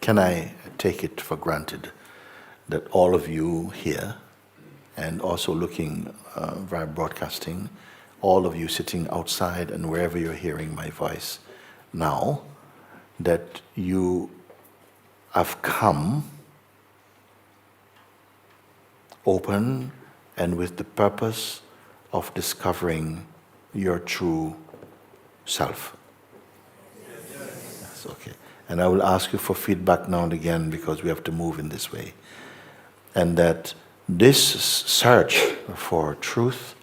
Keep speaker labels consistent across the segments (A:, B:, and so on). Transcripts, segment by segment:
A: Can I take it for granted that all of you here, and also looking via broadcasting, all of you sitting outside and wherever you're hearing my voice now, that you have come open and with the purpose of discovering your true self? Yes, okay. And I will ask you for feedback now and again because we have to move in this way. And that this search for truth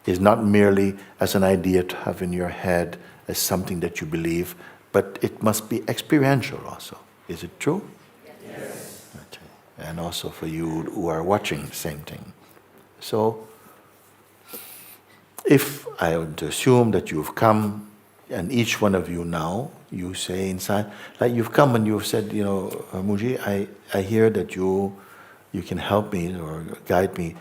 A: is not merely as an idea to have in your head, as something that you believe, but it must be experiential also. Is it true?
B: Yes.
A: Okay. And also for you who are watching, same thing. So, if I would assume that you've come, and each one of you now, you say inside, like you've come and you've said, Muji, I hear that you can help me or guide me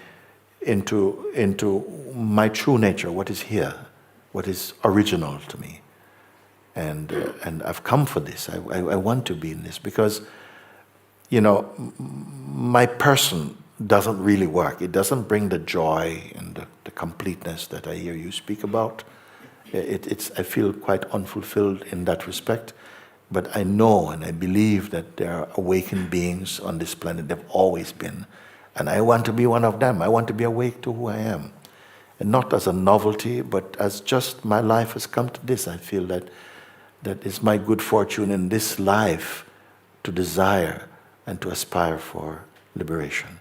A: into my true nature, what is here, what is original to me. And I've come for this. I want to be in this because, my person doesn't really work. It doesn't bring the joy and the completeness that I hear you speak about. I feel quite unfulfilled in that respect. But I know and I believe that there are awakened beings on this planet. They've always been. And I want to be one of them. I want to be awake to who I am. And not as a novelty, but as just my life has come to this. I feel that it's my good fortune in this life to desire and to aspire for liberation.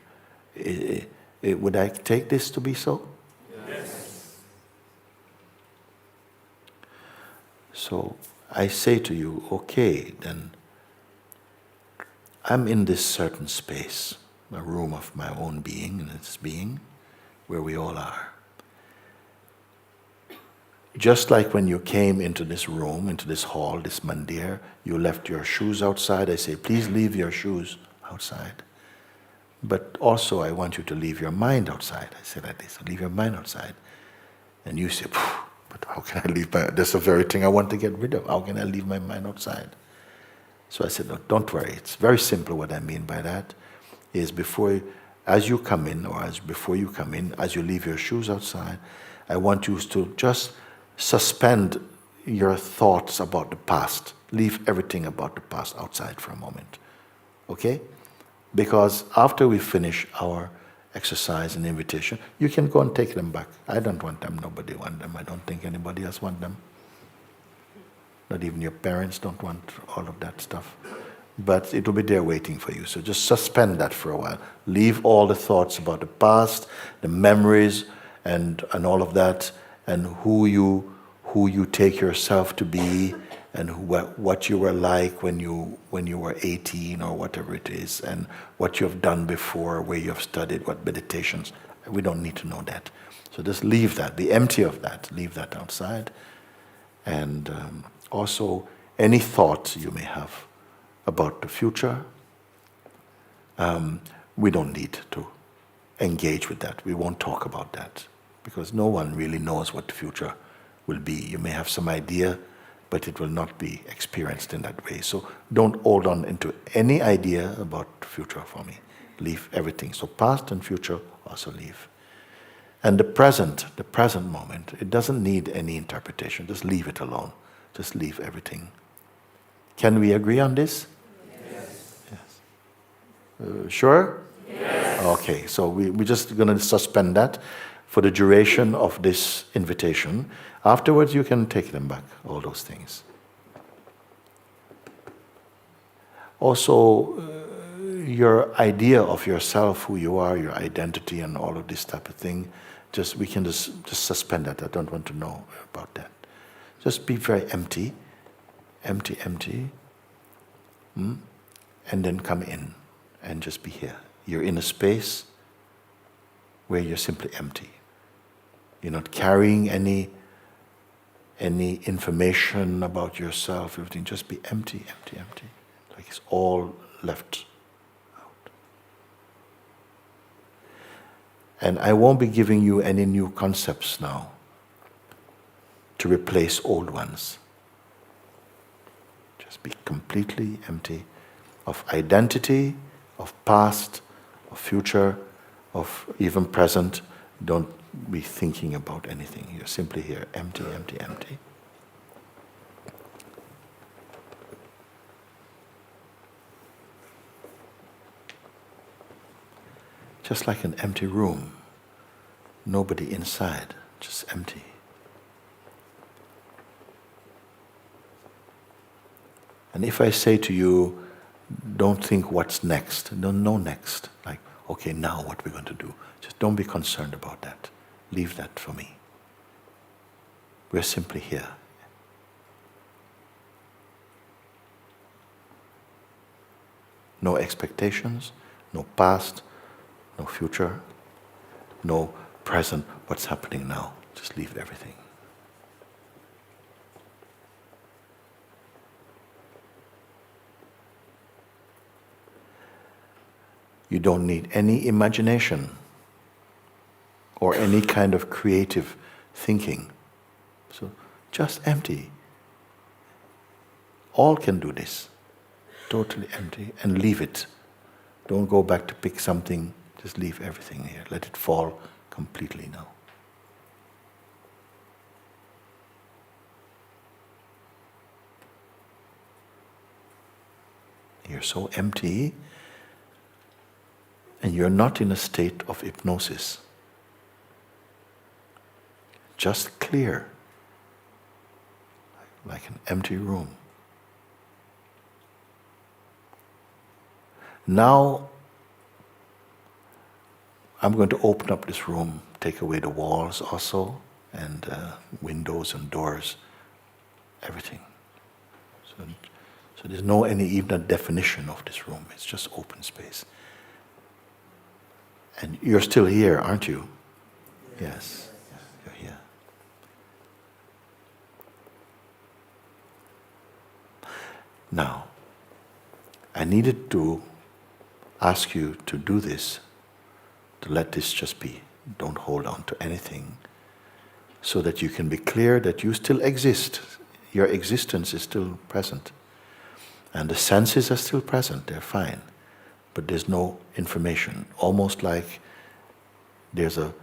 A: Would I take this to be so?
B: Yes.
A: So I say to you, okay, then I'm in this certain space, a room of my own being and its being, where we all are. Just like when you came into this room, into this hall, this mandir, you left your shoes outside. I say, please leave your shoes outside. But also I want you to leave your mind outside. I say like this, leave your mind outside. And you say, but how can I leave my, that's the very thing I want to get rid of. How can I leave my mind outside? So I said, no, don't worry. It's very simple. What I mean by that is as you come in, or before you come in, as you leave your shoes outside, I want you to just suspend your thoughts about the past. Leave everything about the past outside for a moment. Okay? Because after we finish our exercise and invitation, you can go and take them back. I don't want them. Nobody wants them. I don't think anybody else wants them. Not even your parents don't want all of that stuff. But it will be there waiting for you. So just suspend that for a while. Leave all the thoughts about the past, the memories, and all of that, and who you take yourself to be, and what you were like when you were 18 or whatever it is, and what you have done before, where you have studied, what meditations. We don't need to know that. So just leave that. Be empty of that. Leave that outside. And also any thoughts you may have about the future, we don't need to engage with that. We won't talk about that because no one really knows what the future will be. You may have some idea, but it will not be experienced in that way. So don't hold on into any idea about the future for me. Leave everything. So past and future also leave. And the present moment, it doesn't need any interpretation. Just leave it alone. Just leave everything. Can we agree on this?
B: Yes.
A: Yes. Sure?
B: Yes.
A: Okay, so we're just going to suspend that for the duration of this invitation. Afterwards, you can take them back, all those things. Also, your idea of yourself, who you are, your identity, and all of this type of thing, we can just suspend that. I don't want to know about that. Just be very empty, and then come in and just be here. You're in a space where you're simply empty. You're not carrying any information about yourself, everything. Just be empty. Like it's all left out. And I won't be giving you any new concepts now to replace old ones. Just be completely empty of identity, of past, of future, of even present. Don't be thinking about anything. You're simply here, empty, empty, empty. Just like an empty room. Nobody inside, just empty. And if I say to you, don't think what's next, don't know next. Like, okay, now what we're going to do. Just don't be concerned about that. Leave that for me. We're simply here. No expectations, no past, no future, no present, what's happening now. Just leave everything. You don't need any imagination or any kind of creative thinking. So just empty. All can do this. Totally empty and leave it. Don't go back to pick something. Just leave everything here. Let it fall completely now. You're so empty and you're not in a state of hypnosis. Just clear, like an empty room. Now, I'm going to open up this room, take away the walls also, and windows and doors, everything. So there's no even a definition of this room. It's just open space. And you're still here, aren't you? Yes, you're here. Now, I needed to ask you to do this, to let this just be. Don't hold on to anything, so that you can be clear that you still exist. Your existence is still present. And the senses are still present, they're fine. But there's no information. Almost like there's a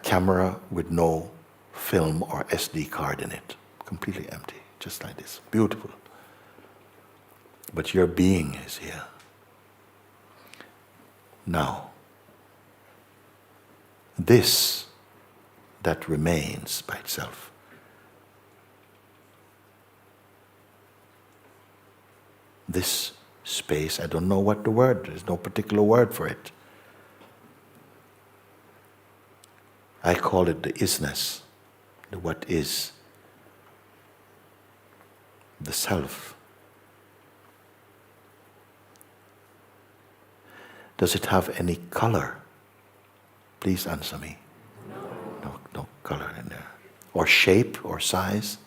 A: camera with no film or SD card in it. Completely empty, just like this. Beautiful. But your being is here. Now, this that remains by itself, this space, I don't know what the word, there's no particular word for it. I call it the isness, the what is, the self. Does it have any color? Please answer me. No color in there. Or shape or size?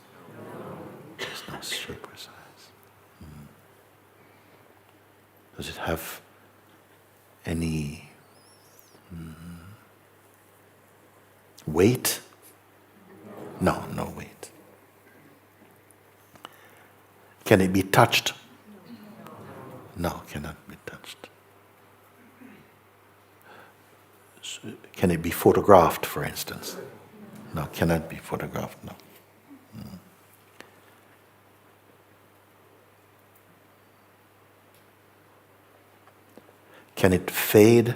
A: There's no shape or size. Does it have any weight? No weight. Can it be touched? No, cannot be touched. So, can it be photographed, for instance? No, cannot be photographed, no. Can it fade,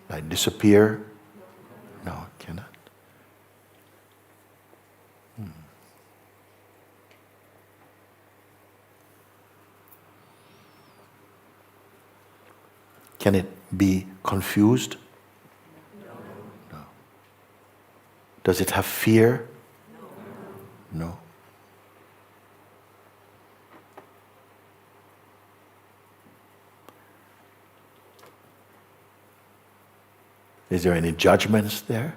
A: like disappear? No, it cannot. Can it be confused? No. Does it have fear? No. Is there any judgments there?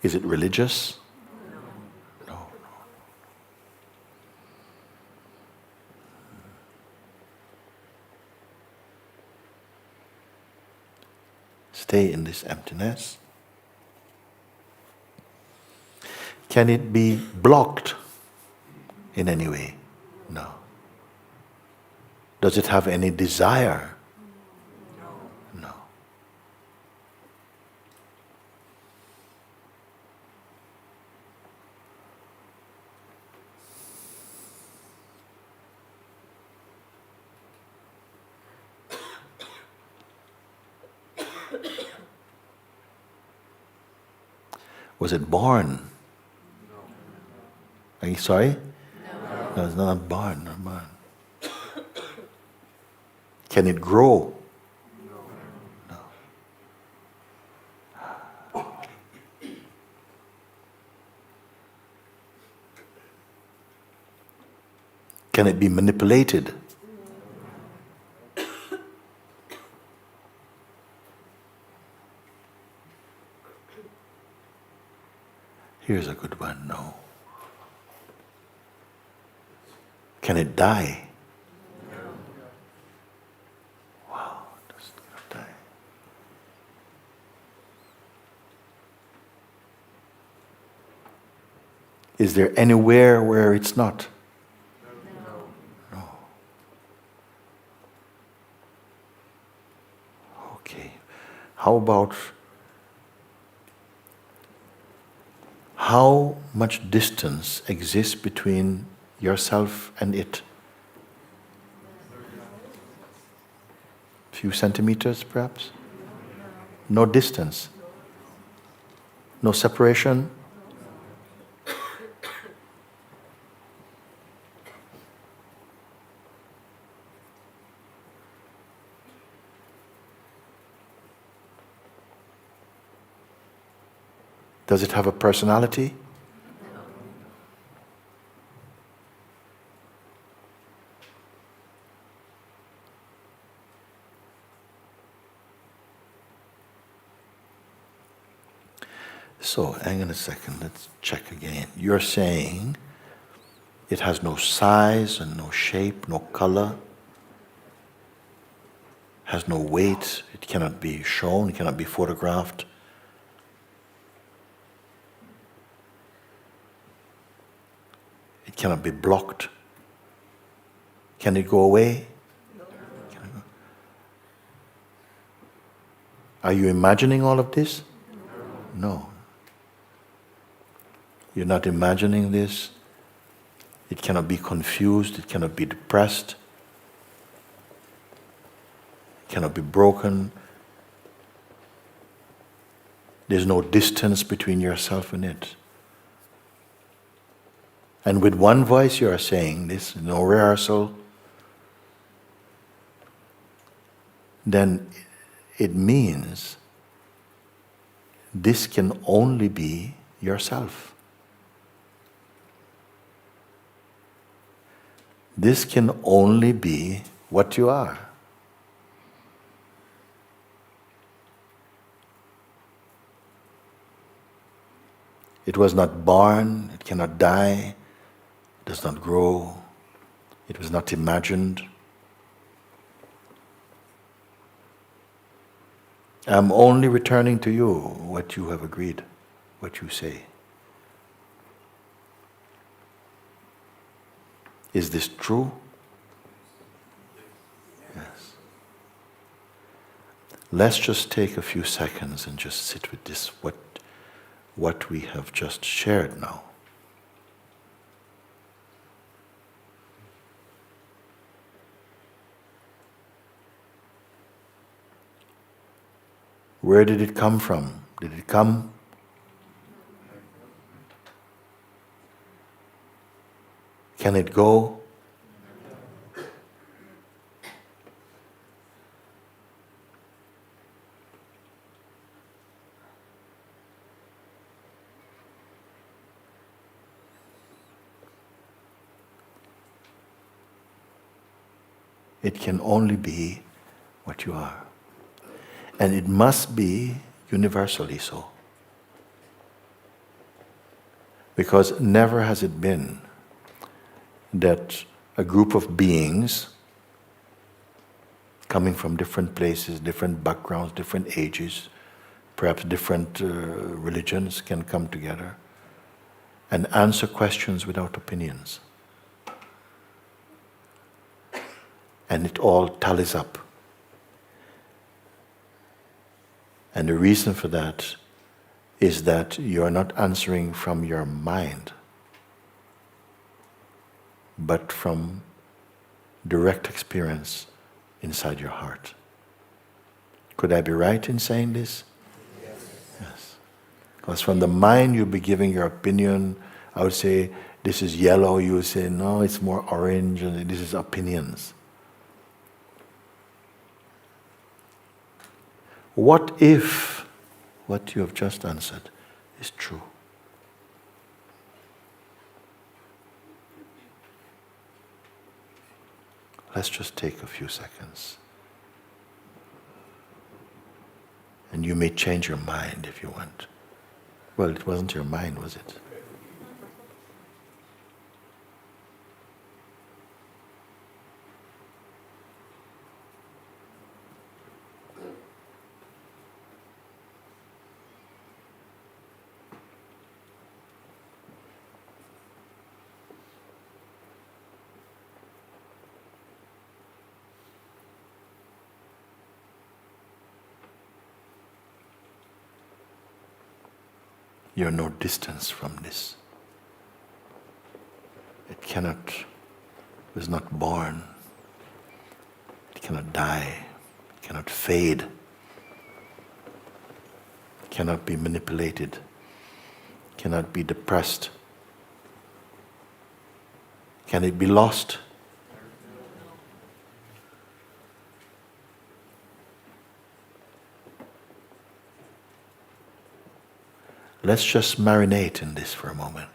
A: Is it religious? No. Stay in this emptiness. Can it be blocked in any way? No. Does it have any desire? No. Was it born? Are you sorry? No, it's not born, not born. Can it grow? No. Can it be manipulated? Here's a good one, no. Can it die? Wow, it doesn't die. Is there anywhere where it's not? No. Okay. How about how much distance exists between yourself and it? Few centimeters, perhaps? No distance? No separation? Does it have a personality? So, hang on a second, let's check again. You're saying it has no size and no shape, no color, has no weight, it cannot be shown, it cannot be photographed. It cannot be blocked. Can it go away? Can it go? Are you imagining all of this? No. You're not imagining this. It cannot be confused. It cannot be depressed. It cannot be broken. There's no distance between yourself and it. And with one voice you are saying this, no rehearsal, then it means this can only be yourself. This can only be what you are. It was not born, it cannot die, it does not grow, it was not imagined. I'm only returning to you what you have agreed, what you say. Is this true? Yes. Let's just take a few seconds and just sit with this, what we have just shared now. Where did it come from? Did it come? Can it go? It can only be what you are. And it must be universally so. Because never has it been that a group of beings coming from different places, different backgrounds, different ages, perhaps different religions can come together and answer questions without opinions. And it all tallies up. And the reason for that is that you're not answering from your mind, but from direct experience inside your heart. Could I be right in saying this? Yes. Because from the mind you'll be giving your opinion. I would say, this is yellow. You would say, no, it's more orange, and this is opinions. What if what you have just answered is true? Let's just take a few seconds. And you may change your mind if you want. Well, it wasn't your mind, was it? You're no distance from this. It was not born. It cannot die. It cannot fade. It cannot be manipulated. It cannot be depressed. Can it be lost? Let's just marinate in this for a moment.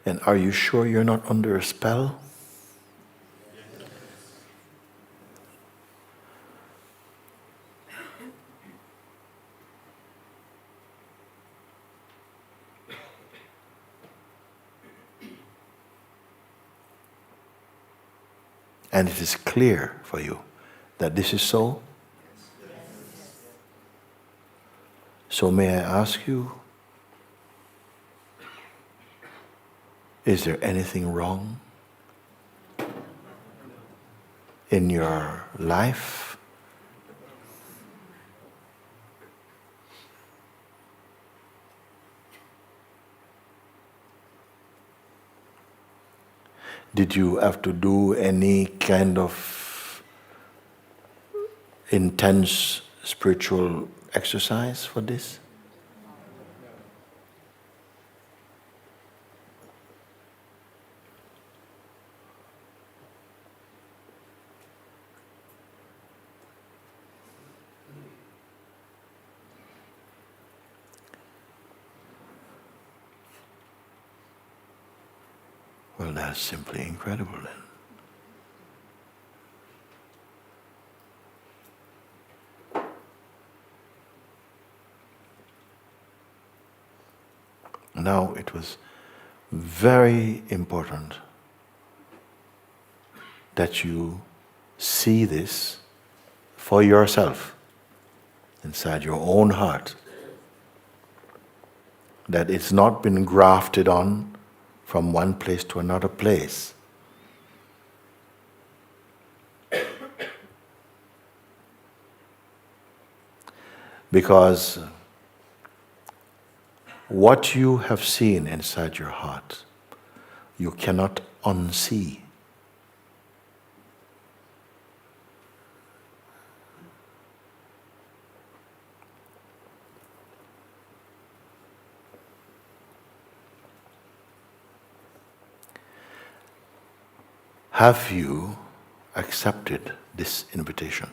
A: And are you sure you're not under a spell? And it is clear for you that this is so? So may I ask you, is there anything wrong in your life? Did you have to do any kind of intense spiritual exercise for this? Well, that's simply incredible then. Now, it was very important that you see this for yourself, inside your own heart, that it's not been grafted on from one place to another place. Because what you have seen inside your heart, you cannot unsee. Have you accepted this invitation?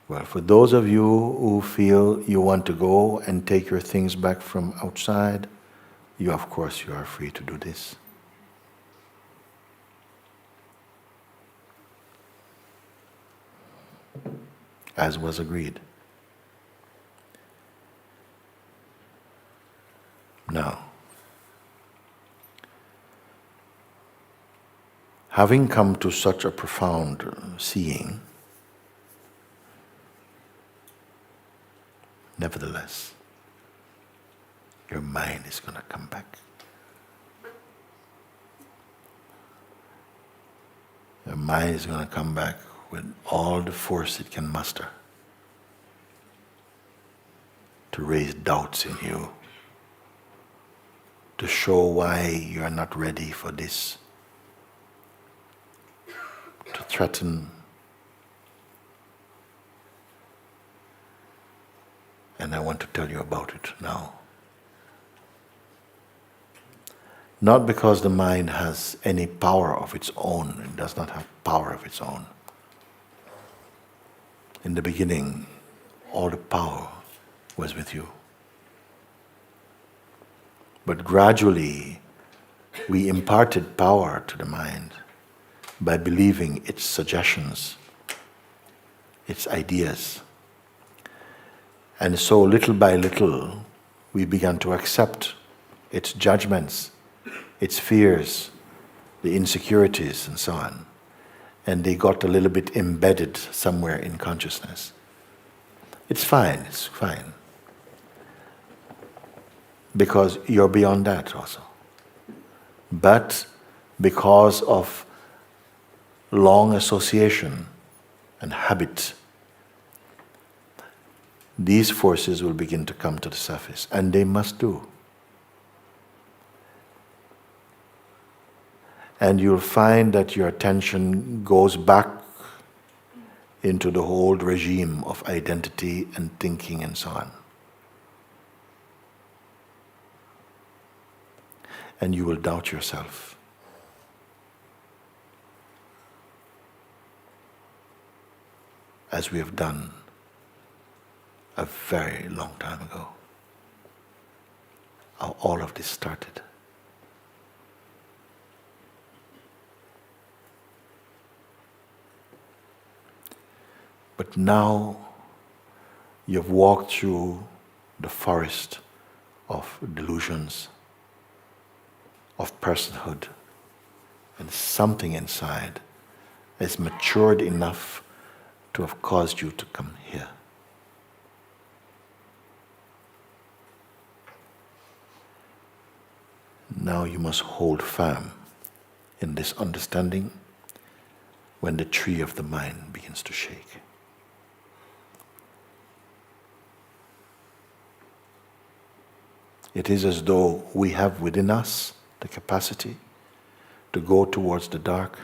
A: Well, for those of you who feel you want to go and take your things back from outside, you are free to do this. As was agreed. Now, having come to such a profound seeing, nevertheless, your mind is going to come back. Your mind is going to come back with all the force it can muster to raise doubts in you, to show why you are not ready for this, to threaten. And I want to tell you about it now. Not because the mind has any power of its own. It does not have power of its own. In the beginning, all the power was with you. But gradually, we imparted power to the mind by believing its suggestions, its ideas. And so little by little, we began to accept its judgments, its fears, the insecurities, and so on. And they got a little bit embedded somewhere in consciousness. It's fine. Because you're beyond that also. But because of long association and habit, these forces will begin to come to the surface, and they must do. And you'll find that your attention goes back into the whole regime of identity and thinking and so on. And you will doubt yourself. As we have done a very long time ago. How all of this started. But now you've walked through the forest of delusions, of personhood, and something inside is matured enough to have caused you to come here. Now you must hold firm in this understanding when the tree of the mind begins to shake. It is as though we have within us the capacity to go towards the dark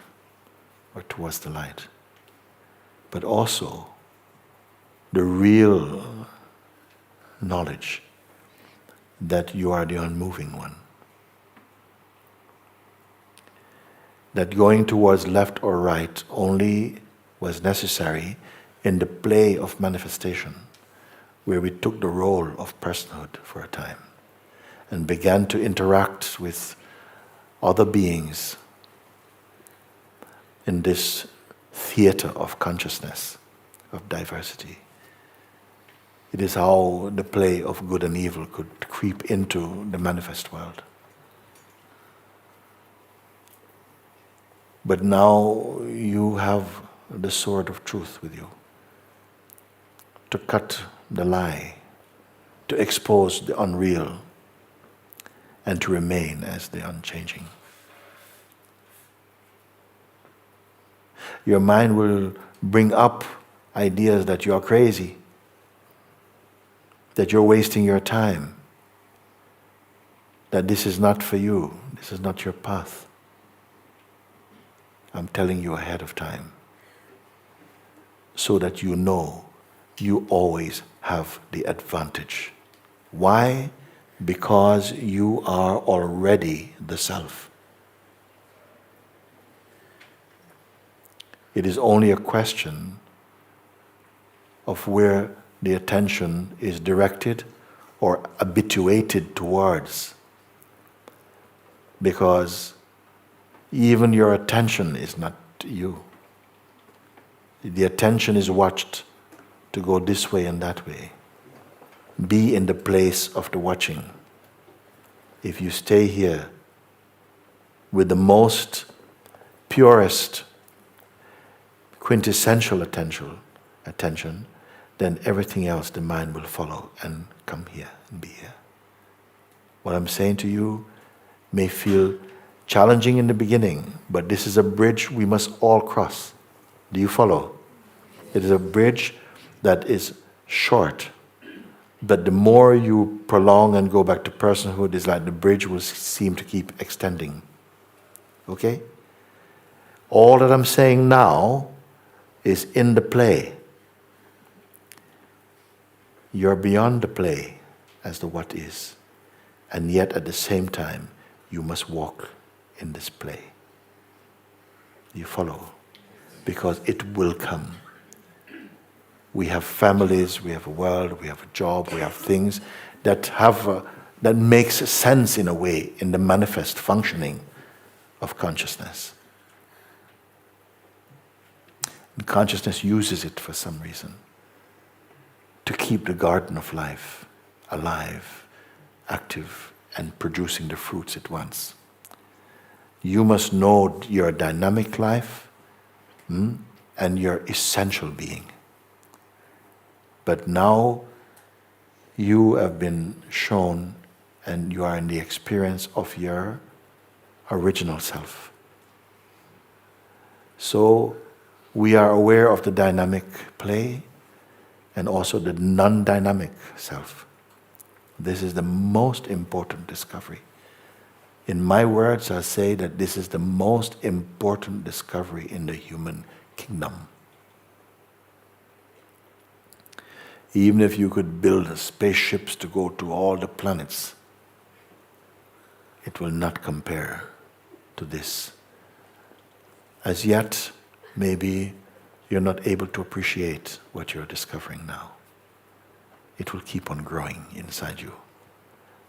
A: or towards the light. But also the real knowledge that you are the unmoving one. That going towards left or right only was necessary in the play of manifestation, where we took the role of personhood for a time and began to interact with other beings in this theater of consciousness, of diversity. It is how the play of good and evil could creep into the manifest world. But now you have the sword of truth with you to cut the lie, to expose the unreal, and to remain as the unchanging. Your mind will bring up ideas that you are crazy, that you're wasting your time, that this is not for you, this is not your path. I'm telling you ahead of time, so that you know you always have the advantage. Why? because you are already the self. It is only a question of where the attention is directed or habituated towards. Because even your attention is not you. The attention is watched to go this way and that way. Be in the place of the watching. If you stay here with the most purest, quintessential attention, then everything else, the mind will follow and come here and be here. What I'm saying to you may feel challenging in the beginning, but this is a bridge we must all cross. Do you follow? It is a bridge that is short, but the more you prolong and go back to personhood, it's like the bridge will seem to keep extending. Okay? All that I'm saying now is in the play. You're beyond the play as the what is, and yet at the same time, you must walk in this play. You follow? Because it will come. We have families, we have a world, we have a job, we have things that that makes sense in a way in the manifest functioning of consciousness. And consciousness uses it for some reason to keep the garden of life alive, active, and producing the fruits it wants. You must know your dynamic life and your essential being. But now you have been shown and you are in the experience of your original self. So we are aware of the dynamic play and also the non-dynamic self. This is the most important discovery. In my words, I say that this is the most important discovery in the human kingdom. Even if you could build spaceships to go to all the planets, it will not compare to this. As yet, maybe you're not able to appreciate what you're discovering now. It will keep on growing inside you.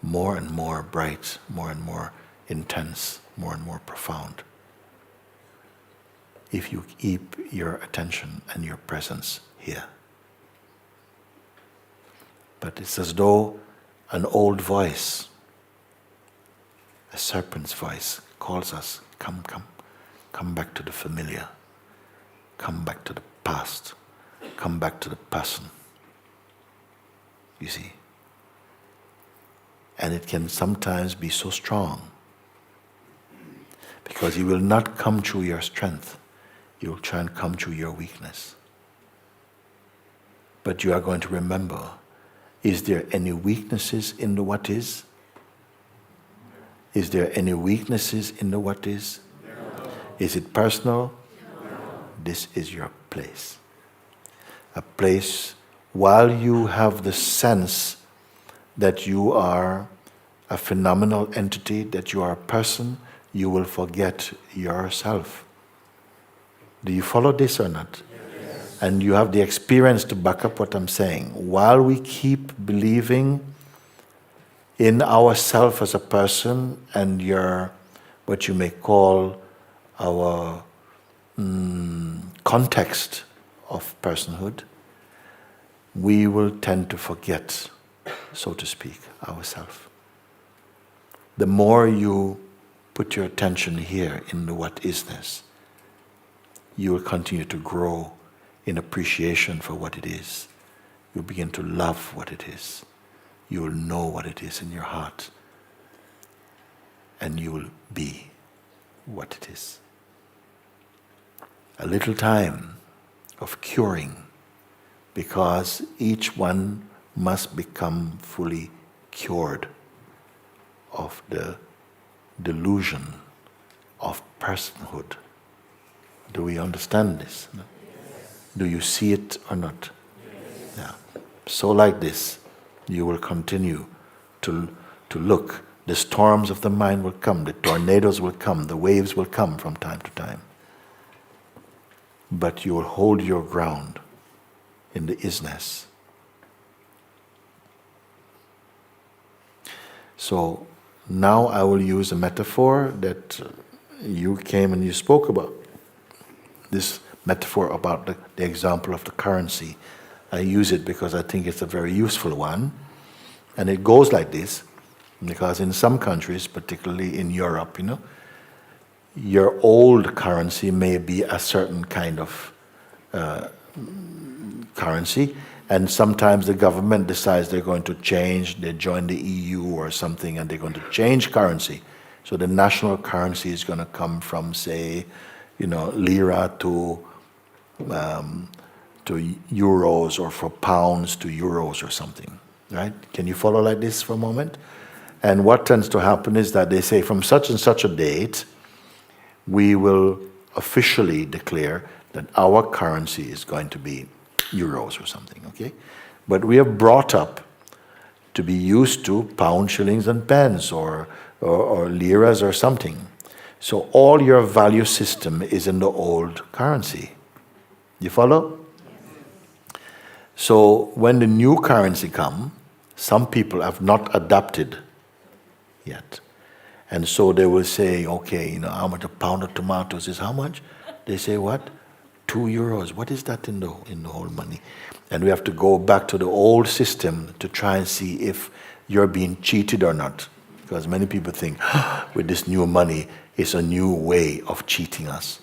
A: More and more bright, more and more intense, more and more profound. If you keep your attention and your presence here. But it's as though an old voice, a serpent's voice, calls us, come, come, come back to the familiar. Come back to the past. Come back to the person. You see? And it can sometimes be so strong because he will not come through your strength. He will try and come through your weakness. But you are going to remember, is there any weaknesses in the what is? Is there any weaknesses in the what is? No. Is it personal? No. This is your place. A place while you have the sense that you are a phenomenal entity, that you are a person, you will forget yourself. Do you follow this or not? Yes. And you have the experience to back up what I'm saying. While we keep believing in ourself as a person and your, what you may call our context of personhood, we will tend to forget, so to speak, ourselves. The more you put your attention here in the what isness, you will continue to grow in appreciation for what it is. You'll begin to love what it is. You will know what it is in your heart. And you will be what it is. A little time of curing, because each one must become fully cured of the delusion of personhood. Do we understand this? No? Yes. Do you see it or not? Yes. Yeah. So like this, you will continue to to look. The storms of the mind will come, the tornadoes will come, the waves will come from time to time. But you will hold your ground in the isness. So now I will use a metaphor that you came and you spoke about. This metaphor about the example of the currency. I use it because I think it's a very useful one. And it goes like this, because in some countries, particularly in Europe, your old currency may be a certain kind of currency, and sometimes the government decides they're going to change, they join the EU or something, and they're going to change currency. So the national currency is going to come from, say, lira to euros, or for pounds to euros or something, right? Can you follow like this for a moment? And what tends to happen is that they say from such and such a date, we will officially declare that our currency is going to be euros or something, okay? But we are brought up to be used to pounds, shillings, and pence, or liras or something. So all your value system is in the old currency. You follow? So when the new currency comes, some people have not adapted yet. And so they will say, okay, how much a pound of tomatoes is how much? They say what? 2 euros. What is that in the whole money? And we have to go back to the old system to try and see if you're being cheated or not. Because many people think, with this new money, it's a new way of cheating us.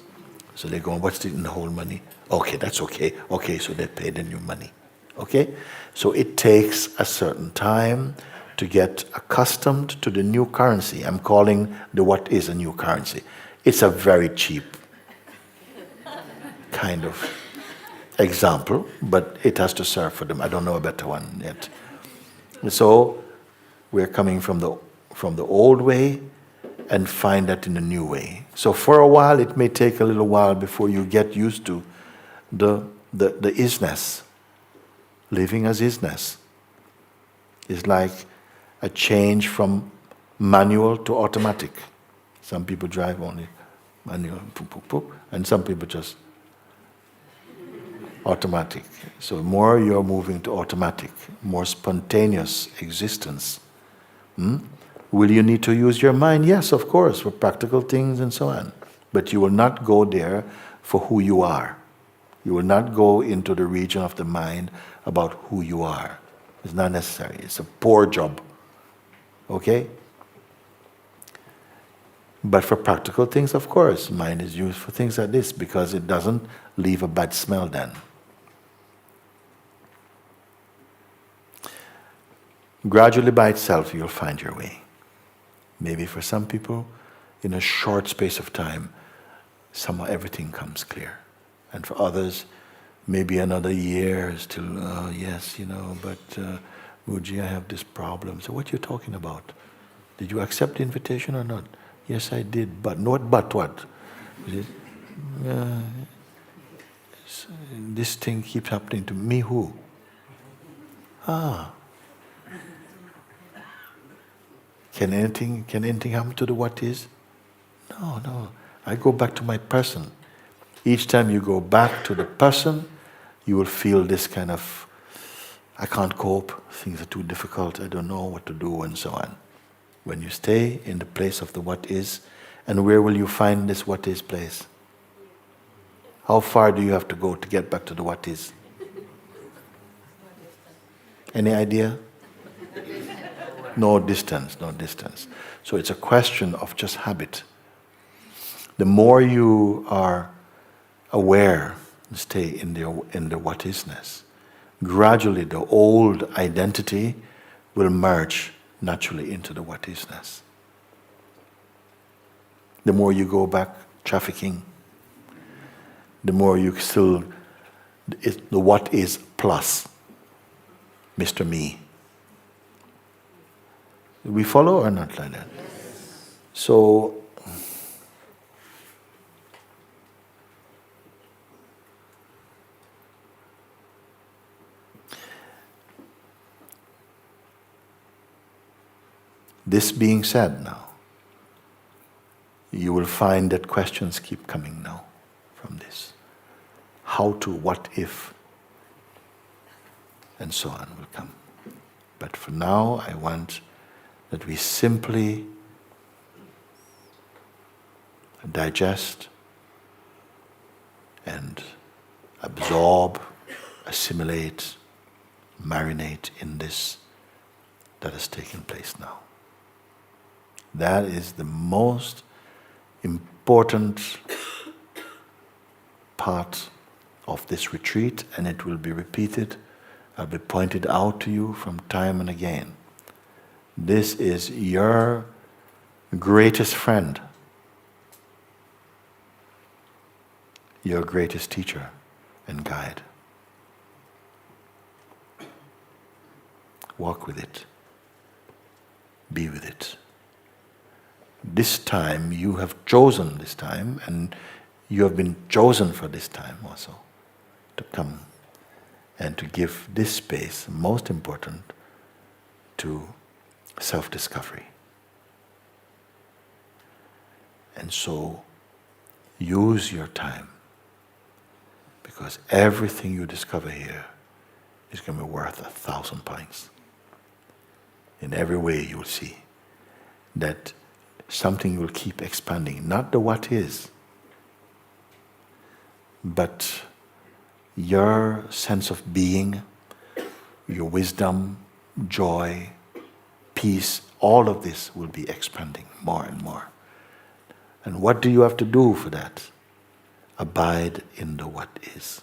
A: So they go, what's in the whole money? Okay, that's okay. Okay, so they pay the new money. Okay? So it takes a certain time to get accustomed to the new currency. I'm calling what is a new currency. It's a very cheap kind of example, but it has to serve for them. I don't know a better one yet. So we're coming from the old way and find that in the new way. So for a while, it may take a little while before you get used to the isness. Living as isness is like a change from manual to automatic. Some people drive only manual, and some people just automatic. So the more you're moving to automatic, more spontaneous existence. Will you need to use your mind? Yes, of course, for practical things and so on. But you will not go there for who you are. You will not go into the region of the mind about who you are. It's not necessary. It's a poor job. Okay? But for practical things, of course, mind is used for things like this because it doesn't leave a bad smell then. Gradually by itself, you'll find your way. Maybe for some people, in a short space of time, somehow everything comes clear. And for others, maybe another year still, yes, but Muji, I have this problem. So what are you talking about? Did you accept the invitation or not? Yes, I did, but not but what? This thing keeps happening to me, who? Can anything happen to the what is? No. I go back to my person. Each time you go back to the person, you will feel this kind of, I can't cope, things are too difficult, I don't know what to do, and so on. When you stay in the place of the what is, and where will you find this what is place? How far do you have to go to get back to the what is? Any idea? No distance. So it's a question of just habit. The more you are aware, stay in the what isness, gradually the old identity will merge naturally into the what isness. The more you go back trafficking, the more you still, the what is plus Mr. Me. We follow or not like that? So, This being said now, you will find that questions keep coming now from this. How to, what if, and so on will come. But for now, I want that we simply digest and absorb, assimilate, marinate in this that has taken place now. That is the most important part of this retreat, and it will be repeated. I'll be pointed out to you from time and again. This is your greatest friend, your greatest teacher and guide. Walk with it. Be with it. This time, you have chosen this time, and you have been chosen for this time also, to come and to give this space, most important, to self-discovery. And so, use your time, because everything you discover here is going to be worth 1,000 points. In every way you will see that something will keep expanding, not the what is, but your sense of being, your wisdom, joy, peace, all of this will be expanding more and more. And what do you have to do for that? Abide in the what is.